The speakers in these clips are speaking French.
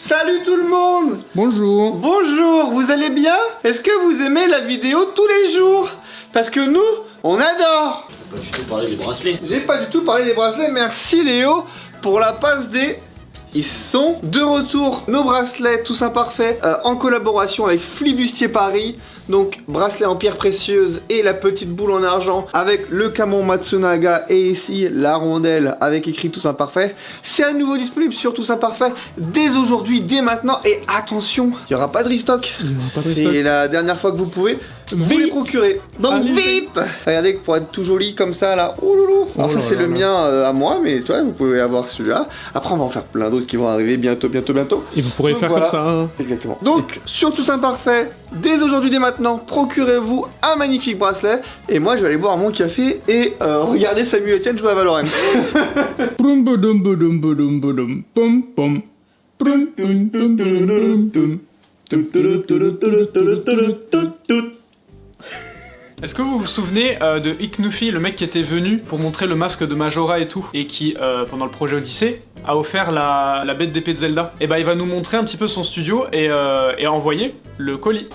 Salut tout le monde! Bonjour. Bonjour, vous allez bien? Est-ce que vous aimez la vidéo tous les jours? Parce que nous, on adore! Pas du tout parler des bracelets. J'ai pas du tout parlé des bracelets, merci Léo pour la passe des... Ils sont de retour, nos bracelets tous imparfaits, en collaboration avec Flibustier Paris. Donc bracelet en pierre précieuse et la petite boule en argent avec le Kamon Matsunaga et ici la rondelle avec écrit Tous Imparfaits. C'est à nouveau disponible sur Tous Imparfaits dès aujourd'hui, dès maintenant. Et attention, il n'y aura pas de restock. C'est la dernière fois que vous pouvez vous les procurer. Donc Allez, vite. Regardez, pour être tout joli comme ça là. Oh loulou. Alors ça c'est le mien à moi, mais toi vous pouvez avoir celui-là. Après on va en faire plein d'autres qui vont arriver bientôt. Et vous pourrez Donc, faire voilà. comme ça. Hein. Exactement. Donc, sur Tous Imparfaits, dès aujourd'hui, dès maintenant, procurez-vous un magnifique bracelet. Et moi, je vais aller boire mon café et regarder Samuel Etienne jouer à Valorant. Est-ce que vous vous souvenez de Iknufi, le mec qui était venu pour montrer le masque de Majora et tout, et qui, pendant le projet Odyssey, a offert la bête d'épée de Zelda? Et bah il va nous montrer un petit peu son studio et envoyer le colis.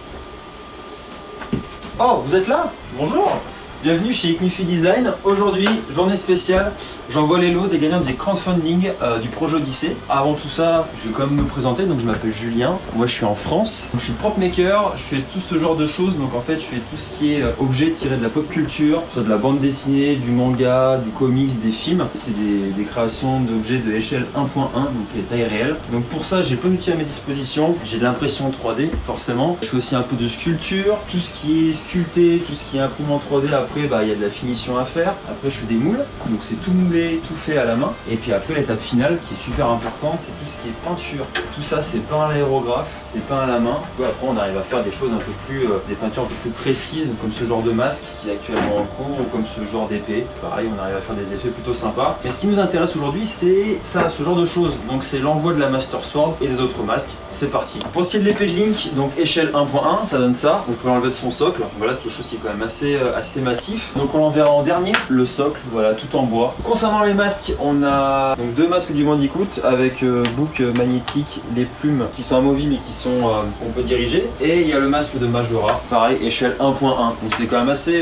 Oh, vous êtes là? Bonjour. Bienvenue chez Iknufi Design. Aujourd'hui, journée spéciale, j'envoie les lots des gagnants des crowdfunding du projet Odyssey. Avant tout ça, je vais quand même me présenter. Donc je m'appelle Julien, moi je suis en France. Donc, je suis prop maker, je fais tout ce genre de choses. Donc en fait, je fais tout ce qui est objet tiré de la pop culture, soit de la bande dessinée, du manga, du comics, des films. C'est des créations d'objets de échelle 1.1, donc taille réelle. Donc pour ça, j'ai plein d'outils à mes dispositions. J'ai de l'impression 3D, forcément. Je fais aussi un peu de sculpture, tout ce qui est sculpté, tout ce qui est imprimé en 3D. Après, bah, y a de la finition à faire. Après, je fais des moules. Donc, c'est tout moulé, tout fait à la main. Et puis après, l'étape finale qui est super importante, c'est tout ce qui est peinture. Tout ça, c'est peint à l'aérographe, c'est peint à la main. Après, on arrive à faire des choses un peu plus, des peintures un peu plus précises, comme ce genre de masque qui est actuellement en cours, ou comme ce genre d'épée. Pareil, on arrive à faire des effets plutôt sympas. Mais ce qui nous intéresse aujourd'hui, c'est ça, ce genre de choses. Donc, c'est l'envoi de la Master Sword et des autres masques. C'est parti. Pour ce qui est de l'épée de Link, donc échelle 1.1, ça donne ça. On peut l'enlever de son socle. Voilà, c'est quelque chose qui est quand même assez massif. Donc on l'enverra en dernier, le socle, voilà, tout en bois. Concernant les masques, on a donc deux masques du Bandicoot avec boucle magnétique, les plumes qui sont amovibles et qui sont qu'on peut diriger. Et il y a le masque de Majora, pareil, échelle 1.1. Donc c'est quand même assez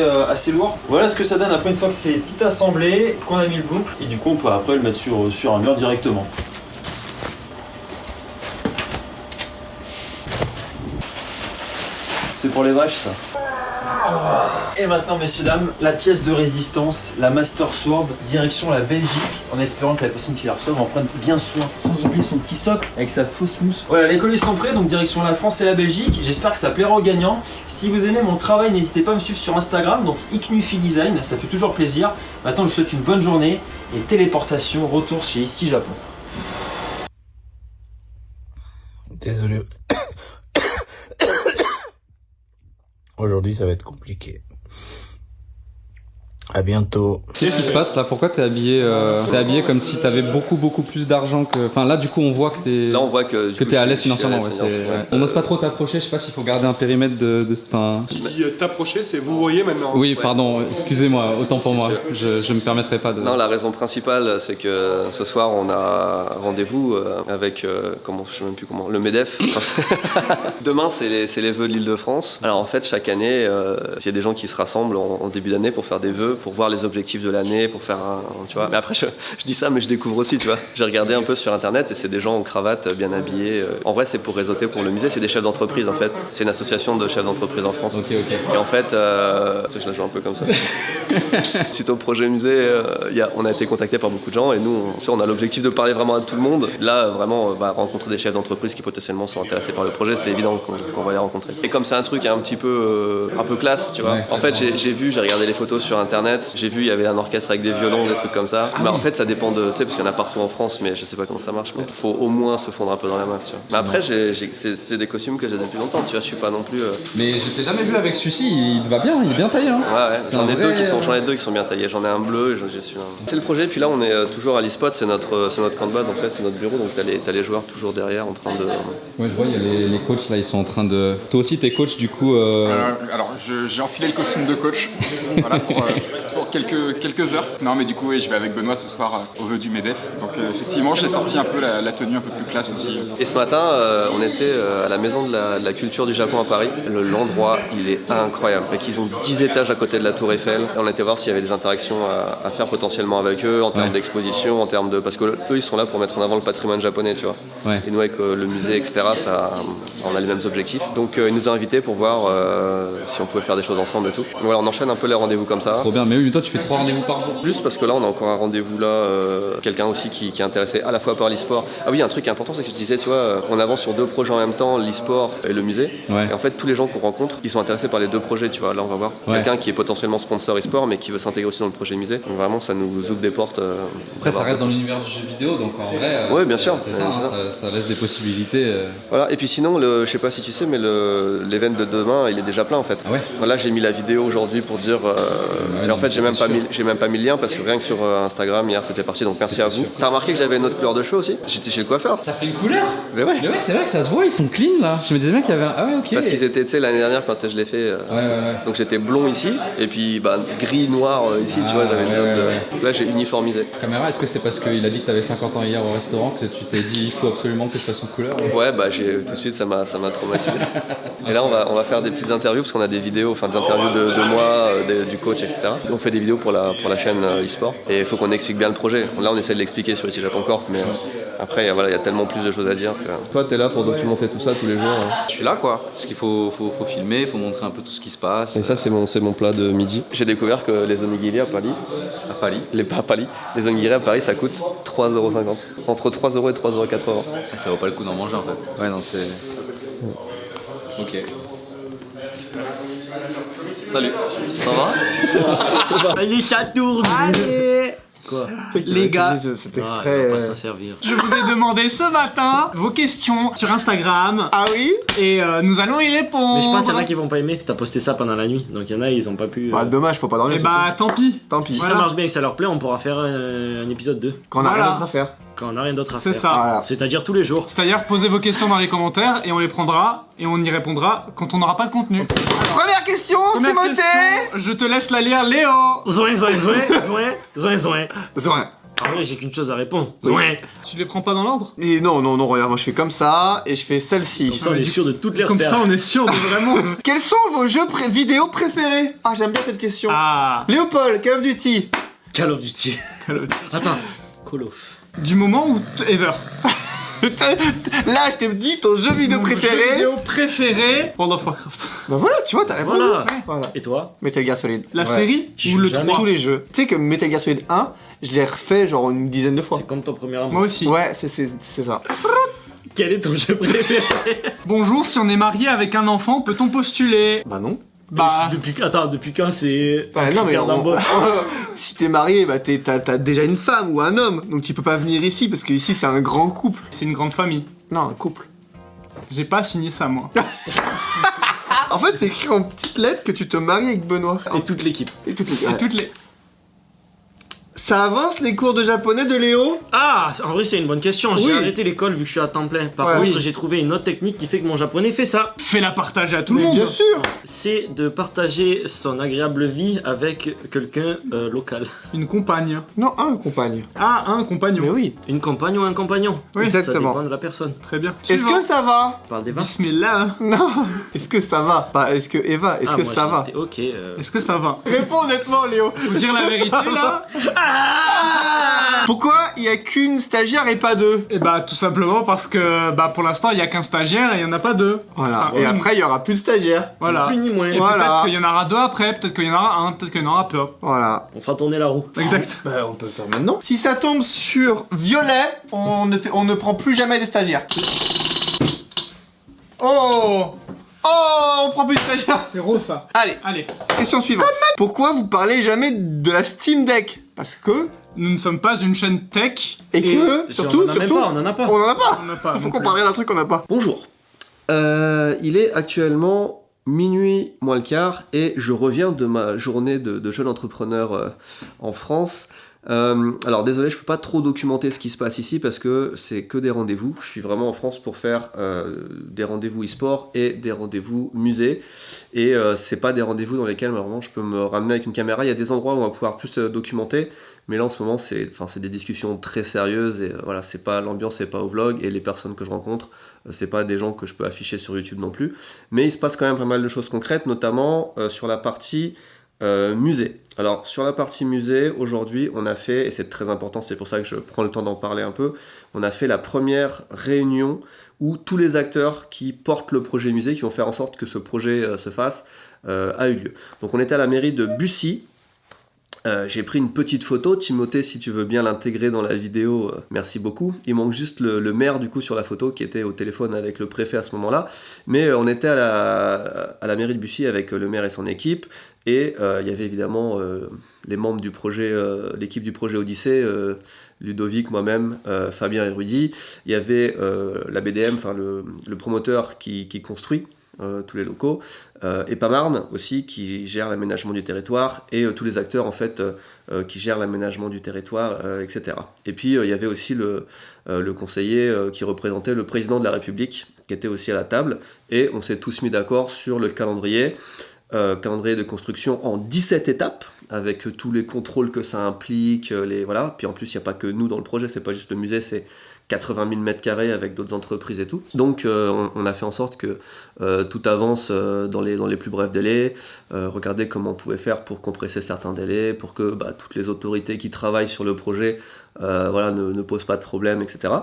lourd. Voilà ce que ça donne après une fois que c'est tout assemblé, qu'on a mis le boucle. Et du coup on peut après le mettre sur un mur directement. C'est pour les vaches ça. Et maintenant, messieurs, dames, la pièce de résistance, la Master Sword, direction la Belgique, en espérant que la personne qui la reçoive en prenne bien soin, sans oublier son petit socle avec sa fausse mousse. Voilà, les colis sont prêts, donc direction la France et la Belgique. J'espère que ça plaira aux gagnants. Si vous aimez mon travail, n'hésitez pas à me suivre sur Instagram, donc Iknufi Design, ça fait toujours plaisir. Maintenant, je vous souhaite une bonne journée et téléportation, retour chez Ici Japon. Désolé. Aujourd'hui, ça va être compliqué. À bientôt. Qu'est-ce qui se passe là? Pourquoi t'es habillé comme si t'avais beaucoup plus d'argent que... Enfin là du coup on voit que t'es... Là on voit que t'es à l'aise financièrement. Ouais, on n'ose pas trop t'approcher, je sais pas s'il faut garder un périmètre enfin... T'approcher, c'est vous voyez maintenant. Oui pardon, excusez-moi, autant pour moi, je me permettrai pas de... Non, la raison principale c'est que ce soir on a rendez-vous avec, je sais même plus comment, le MEDEF. Demain c'est les vœux de l'Île-de-France. Alors en fait chaque année, il y a des gens qui se rassemblent en début d'année pour faire des vœux, pour voir les objectifs de l'année, pour faire tu vois. Mais après je dis ça mais je découvre aussi, tu vois. J'ai regardé un peu sur internet et c'est des gens en cravate, bien habillés. En vrai c'est pour réseauter pour le musée, c'est des chefs d'entreprise en fait. C'est une association de chefs d'entreprise en France. Ok. Et en fait, je la joue un peu comme ça. Suite au projet musée, on a été contacté par beaucoup de gens et nous on a l'objectif de parler vraiment à tout le monde. Là vraiment rencontrer des chefs d'entreprise qui potentiellement sont intéressés par le projet, c'est évident qu'on va les rencontrer. Et comme c'est un truc un petit peu classe, tu vois. Ouais, en fait j'ai regardé les photos sur internet. J'ai vu il y avait un orchestre avec des violons, des trucs comme ça. En fait ça dépend de, tu sais, parce qu'il y en a partout en France, mais je sais pas comment ça marche, mais faut au moins se fondre un peu dans la masse, tu vois. Mais après c'est des costumes que j'ai depuis longtemps, tu vois, je suis pas non plus... Mais je t'ai jamais vu avec celui-ci, il te va bien, il est bien taillé hein. Ouais, j'en ai deux qui sont bien taillés, j'en ai un bleu et j'ai celui-là. C'est le projet, puis là on est toujours à l'e-spot, c'est notre camp de base en fait, c'est notre bureau, donc t'as les joueurs toujours derrière en train de... Ouais je vois, il y a les coachs là, ils sont en train de... Toi aussi t'es coach du coup Alors j'ai enfilé le costume de coach, voilà, pour quelques heures. Non, mais du coup, oui, je vais avec Benoît ce soir au vœu du MEDEF. Donc, effectivement, j'ai sorti un peu la tenue un peu plus classe aussi. Et ce matin, on était à la maison de la culture du Japon à Paris. L'endroit, il est incroyable. Ils ont 10 étages à côté de la Tour Eiffel. Et on était voir s'il y avait des interactions à faire potentiellement avec eux, en termes d'exposition, en termes de... Parce que eux, ils sont là pour mettre en avant le patrimoine japonais, tu vois. Ouais. Et nous, avec le musée, etc., on a les mêmes objectifs. Donc, ils nous ont invités pour voir si on pouvait faire des choses ensemble et tout. Donc, voilà, on enchaîne un peu les rendez-vous comme ça. Trop bien, mais oui, mais toi tu fais 3 rendez-vous par jour. Plus parce que là, on a encore un rendez-vous là, quelqu'un aussi qui est intéressé à la fois par l'e-sport. Ah oui, un truc important, c'est que je disais, tu vois, on avance sur 2 projets en même temps, l'e-sport et le musée. Ouais. Et en fait, tous les gens qu'on rencontre, ils sont intéressés par les 2 projets, tu vois. Là, on va voir quelqu'un qui est potentiellement sponsor e-sport, mais qui veut s'intégrer aussi dans le projet musée. Donc vraiment, ça nous ouvre des portes. Après, ça reste dans l'univers du jeu vidéo, donc en vrai, ouais, bien sûr. C'est ça, ça laisse des possibilités. Voilà, et puis sinon, je sais pas si tu sais, mais l'event de demain, il est déjà plein en fait. Ah ouais. Voilà, j'ai mis la vidéo aujourd'hui pour dire. Et en fait, j'ai même pas mis le lien parce que rien que sur Instagram hier, c'était parti. Donc merci à vous. T'as remarqué que j'avais une autre couleur de cheveux aussi? J'étais chez le coiffeur. T'as fait une couleur? Mais ouais. Mais ouais, c'est vrai que ça se voit, ils sont clean là. Je me disais bien qu'il y avait un. Ah ouais, ok. Parce qu'ils étaient, tu sais, l'année dernière quand je l'ai fait. Donc j'étais blond ici, et puis gris, noir ici, tu vois, j'avais Là, j'ai uniformisé. Caméra, est-ce que c'est parce qu'il a dit que t'avais 50 ans hier au restaurant que tu t'es dit il faut absolument que je fasse une couleur? Ouais, tout de suite, ça m'a traumatisé. Et là, on va faire des petites interviews parce qu'on a des vidéos, enfin des interviews de moi, du coach, etc. Et on fait des vidéos pour la chaîne e-sport. Et il faut qu'on explique bien le projet. Là, on essaie de l'expliquer sur ici Japon Corp, mais après, il y a tellement plus de choses à dire que... Toi, t'es là pour documenter tout ça tous les jours. Hein. Je suis là, quoi. Parce qu'il faut filmer, il faut montrer un peu tout ce qui se passe. Et ça, c'est mon plat de midi. J'ai découvert que les onigiri à Paris, les onigiri à Paris, ça coûte 3,50€. Entre 3€ et 3,80€. Ah, ça vaut pas le coup d'en manger, en fait. Ouais, non, c'est... Ok. Salut, ça va? Allez, ça tourne. Allez. Quoi? Les gars, cet extrait. On va pas s'en servir. Je vous ai demandé ce matin vos questions sur Instagram. Ah oui? Et nous allons y répondre. Mais je pense qu'il y en a qui vont pas aimer. T'as posté ça pendant la nuit, donc il y en a ils ont pas pu. Bah dommage, faut pas dormir. Et bah tant pis. Tant pis. Si ça marche bien et que ça leur plaît, on pourra faire un épisode 2. Quand on a rien d'autre à faire. Quand on a rien d'autre à faire. C'est ça. Voilà. C'est-à-dire tous les jours. C'est-à-dire posez vos questions dans les commentaires et on les prendra et on y répondra quand on n'aura pas de contenu. Première question, Première Timothée. question, je te laisse la lire, Léo. Zoin. Zoin. En vrai, j'ai qu'une chose à répondre. Zoin. Tu les prends pas dans l'ordre? Et non, regarde, moi je fais comme ça et je fais celle-ci. Comme ça, on est sûr de toutes les Comme refaire. ça, on est sûr de vraiment. Quels sont vos jeux vidéo préférés? Ah, j'aime bien cette question. Ah. Léopold, Call of Duty. Call of Duty. Attends. Call of. Du moment où ever. Là, je t'ai dit ton jeu vidéo Mon préféré. jeu vidéo préféré. World of Warcraft. Bah voilà, tu vois, t'as répondu. Voilà. Voilà. Et toi? Metal Gear Solid. La Ouais. série Tu ou joues le jamais. 3? Tous les jeux. Tu sais que Metal Gear Solid 1, je l'ai refait genre une dizaine de fois. C'est comme ton premier amour. Moi aussi. Ouais, c'est ça. Quel est ton jeu préféré? Bonjour, si on est marié avec un enfant, peut-on postuler? Bah non. Bah. Depuis quand c'est. Bah un non, mais critère d'embauche. si t'es marié, bah t'as déjà une femme ou un homme, donc tu peux pas venir ici parce que ici c'est un grand couple. C'est une grande famille. Non, un couple. J'ai pas signé ça, moi. En fait, c'est écrit en petites lettres que tu te maries avec Benoît. Et toute l'équipe. Et toutes les. Et toutes les. Ça avance les cours de japonais de Léo? Ah, en vrai, c'est une bonne question. J'ai Oui. arrêté l'école vu que je suis à temps plein. Par Ouais. contre, Oui. j'ai trouvé une autre technique qui fait que mon japonais fait ça. Fais-la partager à tout le Mais monde. bien sûr. C'est de partager son agréable vie avec quelqu'un local. Une compagne. Non, un compagne. Ah, un compagnon. Mais oui. Une compagne ou un compagnon. Oui, exactement. Ça dépend de la personne. Très bien. Est-ce que ça va? Parle des vins. Bismillah. Non. Est-ce que ça va? Pas est-ce que Eva, est-ce que moi, ça va? j'étais Ok. Est-ce que ça va? Réponds honnêtement, Léo. Faut dire la vérité là. Pourquoi il y a qu'une stagiaire et pas deux? Et bah tout simplement parce que bah pour l'instant il y a qu'un stagiaire et il y en a pas deux. Voilà. Enfin, Et une. après, il y aura plus de stagiaires. Voilà. Plus ni moins. Et Voilà. peut-être qu'il y en aura deux après, peut-être qu'il y en aura un, peut-être qu'il y en aura peu. Voilà. On fera tourner la roue. Exact. Bah, on peut le faire maintenant. Si ça tombe sur violet, on ne prend plus jamais des stagiaires. Oh! Oh, on prend plus de stagiaires. C'est rose ça. Allez, question suivante. Pourquoi vous parlez jamais de la Steam Deck? Parce que... Nous ne sommes pas une chaîne tech. Et que... Surtout, on en a même pas, on en a pas. on en a pas. On n'a pas. Faut non qu'on plus. parle d'un truc qu'on n'a pas. Bonjour. Il est actuellement minuit moins le quart et je reviens de ma journée de jeune entrepreneur en France. Alors désolé, je peux pas trop documenter ce qui se passe ici parce que c'est que des rendez-vous. Je suis vraiment en France pour faire des rendez-vous e-sport et des rendez-vous musée. Et c'est pas des rendez-vous dans lesquels normalement je peux me ramener avec une caméra. Il y a des endroits où on va pouvoir plus documenter, mais là en ce moment c'est des discussions très sérieuses et voilà, c'est pas l'ambiance, c'est pas au vlog et les personnes que je rencontre, c'est pas des gens que je peux afficher sur YouTube non plus. Mais il se passe quand même pas mal de choses concrètes, notamment sur la partie musée. Alors sur la partie musée, aujourd'hui on a fait, et c'est très important, c'est pour ça que je prends le temps d'en parler un peu, on a fait la première réunion où tous les acteurs qui portent le projet musée, qui vont faire en sorte que ce projet se fasse, a eu lieu. Donc on était à la mairie de Bussy. J'ai pris une petite photo, Timothée, si tu veux bien l'intégrer dans la vidéo, merci beaucoup. Il manque juste le maire du coup sur la photo qui était au téléphone avec le préfet à ce moment-là. Mais on était à la mairie de Bussy avec le maire et son équipe. Et il y avait évidemment les membres du projet, l'équipe du projet Odyssée, Ludovic, moi-même, Fabien et Rudy. Il y avait la BDM, enfin le promoteur qui construit tous les locaux, et Pamarn aussi qui gère l'aménagement du territoire et tous les acteurs en fait qui gèrent l'aménagement du territoire, etc. Et puis il y avait aussi le conseiller qui représentait le président de la République qui était aussi à la table et on s'est tous mis d'accord sur le calendrier de construction en 17 étapes avec tous les contrôles que ça implique, voilà. Puis en plus il n'y a pas que nous dans le projet, c'est pas juste le musée, c'est 80 000 m² avec d'autres entreprises et tout. Donc on a fait en sorte que tout avance dans les plus brefs délais, regarder comment on pouvait faire pour compresser certains délais, pour que toutes les autorités qui travaillent sur le projet voilà, ne posent pas de problème, etc.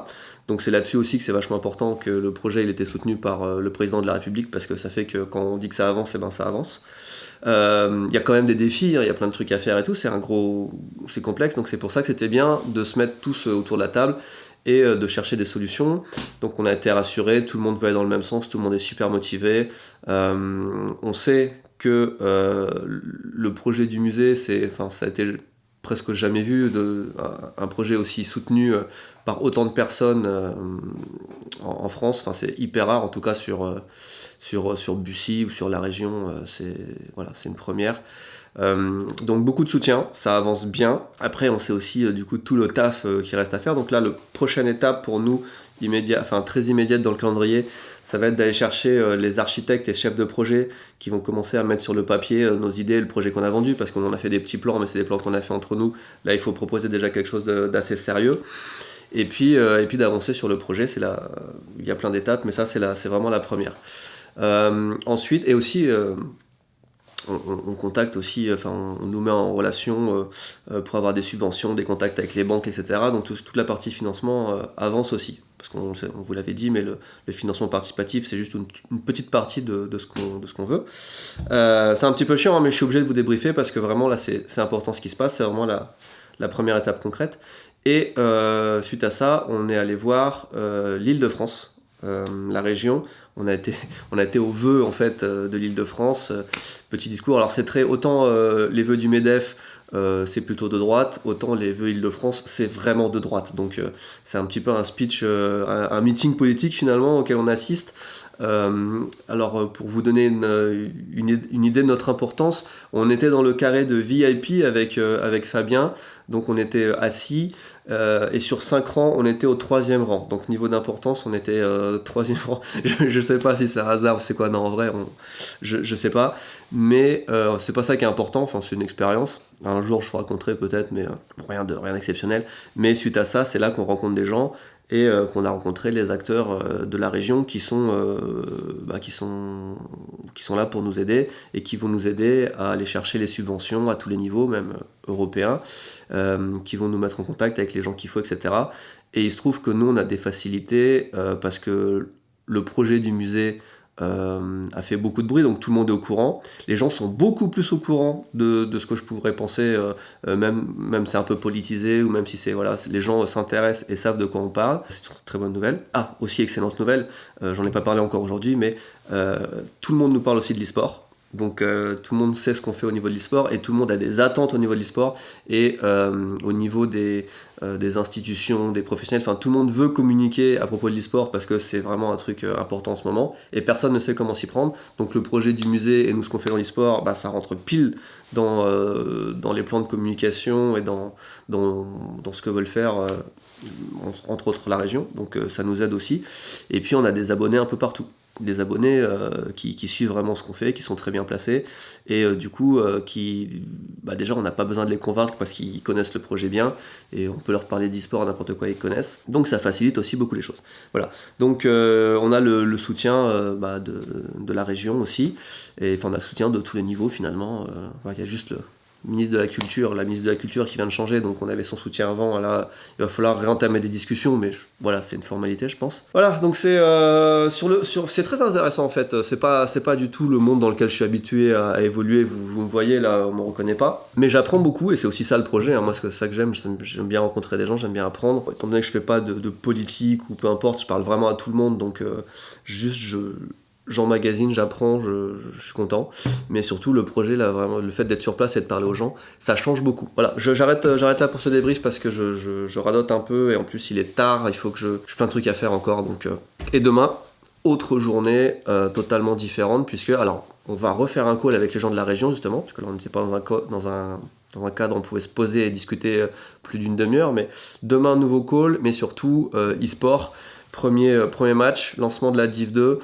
Donc c'est là-dessus aussi que c'est vachement important que le projet il était soutenu par le président de la République, parce que ça fait que quand on dit que ça avance, et ben ça avance. Il y a quand même des défis, hein, il y a plein de trucs à faire et tout, c'est complexe, donc c'est pour ça que c'était bien de se mettre tous autour de la table et de chercher des solutions. Donc on a été rassurés, tout le monde veut aller dans le même sens, tout le monde est super motivé. On sait que le projet du musée, ça a été presque jamais vu, un projet aussi soutenu par autant de personnes en France. Enfin, c'est hyper rare, en tout cas sur Bussy ou sur la région, c'est une première. Donc beaucoup de soutien, ça avance bien. Après on sait aussi du coup tout le taf qui reste à faire. Donc là la prochaine étape pour nous, très immédiate dans le calendrier, ça va être d'aller chercher les architectes et chefs de projet qui vont commencer à mettre sur le papier nos idées, le projet qu'on a vendu, parce qu'on en a fait des petits plans, mais c'est des plans qu'on a fait entre nous. Là il faut proposer déjà quelque chose d'assez sérieux. Et puis d'avancer sur le projet, il y a plein d'étapes, mais ça c'est vraiment la première. Ensuite, et aussi on contacte aussi, on nous met en relation pour avoir des subventions, des contacts avec les banques, etc. Donc toute la partie financement avance aussi. Parce qu'on vous l'avait dit, mais le financement participatif, c'est juste une petite partie de ce qu'on veut. C'est un petit peu chiant, hein, mais je suis obligé de vous débriefer parce que vraiment là, c'est important ce qui se passe. C'est vraiment la première étape concrète. Et suite à ça, on est allé voir l'Île-de-France, la région. On a été aux vœux en fait de l'Île-de-France. Petit discours. Alors c'est autant les vœux du MEDEF, c'est plutôt de droite, autant les vœux Île-de-France, c'est vraiment de droite. Donc c'est un petit peu un speech, un meeting politique finalement auquel on assiste. Alors pour vous donner une idée de notre importance, on était dans le carré de VIP avec Fabien, donc on était assis et sur 5 rangs on était au 3e rang, donc niveau d'importance on était 3e rang. Je sais pas si c'est un hasard ou c'est quoi, non en vrai je sais pas, mais c'est pas ça qui est important, enfin c'est une expérience, un jour je vous raconterai peut-être, mais rien d'exceptionnel. Mais suite à ça, c'est là qu'on rencontre des gens et qu'on a rencontré les acteurs de la région qui sont là pour nous aider et qui vont nous aider à aller chercher les subventions à tous les niveaux, même européens, qui vont nous mettre en contact avec les gens qu'il faut, etc. Et il se trouve que nous, on a des facilités parce que le projet du musée a fait beaucoup de bruit, donc tout le monde est au courant. Les gens sont beaucoup plus au courant de ce que je pourrais penser, même c'est un peu politisé, ou même si les gens s'intéressent et savent de quoi on parle. C'est une très bonne nouvelle. Aussi excellente nouvelle, j'en ai pas parlé encore aujourd'hui, mais tout le monde nous parle aussi de l'e-sport. Donc tout le monde sait ce qu'on fait au niveau de l'e-sport et tout le monde a des attentes au niveau de l'e-sport et au niveau des institutions, des professionnels, enfin tout le monde veut communiquer à propos de l'e-sport parce que c'est vraiment un truc important en ce moment et personne ne sait comment s'y prendre. Donc le projet du musée et nous ce qu'on fait dans l'e-sport, bah, ça rentre pile dans les plans de communication et dans ce que veulent faire entre autres la région, donc ça nous aide aussi. Et puis on a des abonnés un peu partout. Des abonnés qui suivent vraiment ce qu'on fait, qui sont très bien placés et du coup déjà on n'a pas besoin de les convaincre parce qu'ils connaissent le projet bien et on peut leur parler d'e-sport à n'importe quoi ils connaissent, donc ça facilite aussi beaucoup les choses. Voilà, donc on a le soutien de la région aussi et on a le soutien de tous les niveaux finalement. Il y a juste la ministre de la Culture qui vient de changer, donc on avait son soutien avant, là il va falloir réentamer des discussions, mais voilà, c'est une formalité je pense. Voilà, donc c'est c'est très intéressant en fait, c'est pas du tout le monde dans lequel je suis habitué à évoluer, vous me voyez là, on me reconnaît pas, mais j'apprends beaucoup et c'est aussi ça le projet, hein. Moi c'est ça que j'aime bien rencontrer des gens, j'aime bien apprendre, étant donné que je fais pas de politique ou peu importe, je parle vraiment à tout le monde, donc j'emmagasine, j'apprends, je suis content, mais surtout le projet là, vraiment le fait d'être sur place et de parler aux gens, ça change beaucoup. Voilà, j'arrête là pour ce débrief parce que je radote un peu et en plus il est tard, il faut que j'ai plein de trucs à faire encore, donc et demain autre journée totalement différente puisque alors on va refaire un call avec les gens de la région justement, parce que là on n'était pas dans un cadre où on pouvait se poser et discuter plus d'une demi-heure, mais demain nouveau call, mais surtout e-sport, premier match, lancement de la Div 2.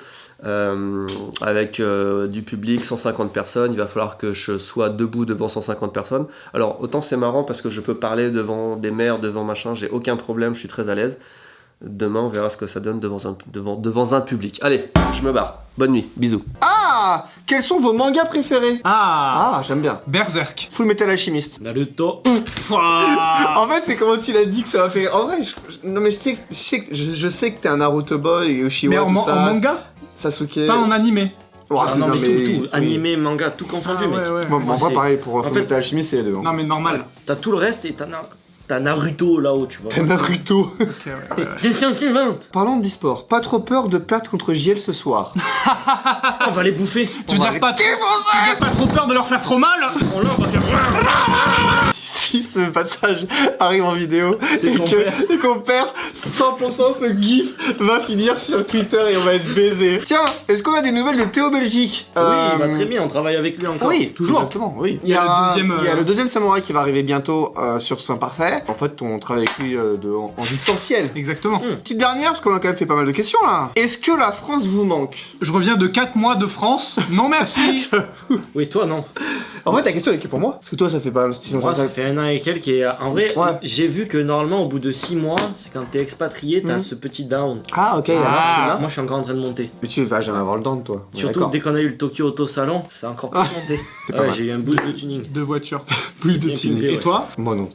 Avec du public, 150 personnes, il va falloir que je sois debout devant 150 personnes. Alors autant c'est marrant parce que je peux parler devant des maires, devant machin, j'ai aucun problème, je suis très à l'aise. Demain on verra ce que ça donne devant un public. Allez, je me barre, bonne nuit, bisous. Ah, quels sont vos mangas préférés? Ah, j'aime bien. Berserk. Full Metal Alchemist. Naruto. En fait, c'est comment tu l'as dit que ça va faire. En vrai, non mais je sais que t'es un Naruto boy et Uchiwa, Mais en manga, Sasuke. pas en animé. Non mais tout, animé, manga, tout confondu, mec. Ouais. Moi, pareil, pour Full Metal Alchemist, c'est les deux. Non mais normal. T'as tout le reste et t'as Naruto là-haut, tu vois. T'as Naruto. Question suivante. Parlons d'e-sport. Pas trop peur de perdre contre JL ce soir. On va les bouffer. Tu veux dire pas trop peur de leur faire trop mal? On va faire... Si ce passage arrive en vidéo et qu'on perd 100%, ce gif va finir sur Twitter et on va être baisé. Tiens, est-ce qu'on a des nouvelles de Théo Belgique? Oui, il va très bien, on travaille avec lui encore. Oui, toujours. Exactement, oui. Il y a le deuxième samouraï qui va arriver bientôt sur Saint-Parfait. En fait, on travaille avec lui en distanciel. Exactement. Petite dernière, parce qu'on a quand même fait pas mal de questions là. Est-ce que la France vous manque? Je reviens de 4 mois de France. Non merci. Oui, toi non. En vrai, ta question elle est pour moi? Parce que toi, ça fait pas si longtemps. Moi, ça fait 1 an et quelques et en vrai, j'ai vu que normalement, au bout de 6 mois, c'est quand t'es expatrié, t'as ce petit down. Ah, ok. Moi, je suis encore en train de monter. Mais tu vas jamais avoir le down, toi. Surtout dès qu'on a eu le Tokyo Auto Salon, c'est encore plus monté. Ouais, j'ai eu un boost de tuning. De voiture. Plus de tuning. Et toi? Moi non.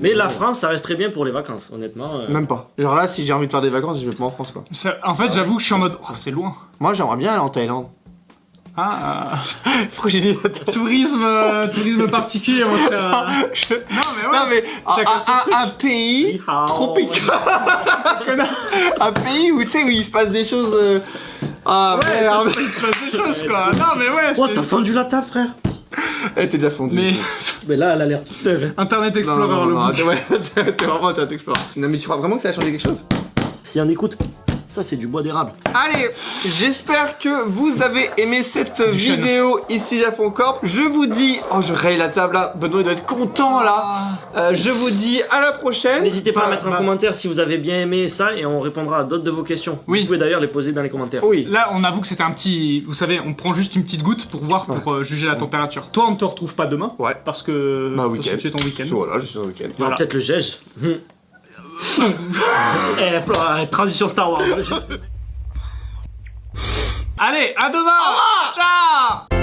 Mais la France, ça reste très bien pour les vacances, honnêtement. Même pas. Genre là, si j'ai envie de faire des vacances, je vais pas en France, quoi. En fait, j'avoue que je suis en mode, oh, c'est loin. Moi, j'aimerais bien aller en Thaïlande. Pourquoi j'ai dit tourisme particulier, mon frère. Non mais un pays tropical. Un pays où tu sais où il se passe des choses. Merde. Il se passe des choses quoi. Non mais ouais. Oh, t'as fondu la table, frère. Elle était déjà fondue. Mais là, elle a l'air toute neuve. Internet Explorer, non, t'es vraiment Internet Explorer. Non mais tu crois vraiment que ça a changé quelque chose? Si on écoute. Ça, c'est du bois d'érable. Allez, j'espère que vous avez aimé cette vidéo ici Japon Corp. Je vous dis... Oh, je raye la table là. Benoît doit être content là. Je vous dis à la prochaine. N'hésitez pas à mettre un commentaire si vous avez bien aimé ça et on répondra à d'autres de vos questions. Oui. Vous pouvez d'ailleurs les poser dans les commentaires. Oui. Là, on avoue que c'était un petit... Vous savez, on prend juste une petite goutte pour voir, pour juger la température. Toi, on ne te retrouve pas demain. Ouais. Parce que... week-end. Tu es ton week-end. Voilà, je suis au week-end. Voilà. Peut-être le gège. Transition Star Wars. Allez, à demain. Ciao.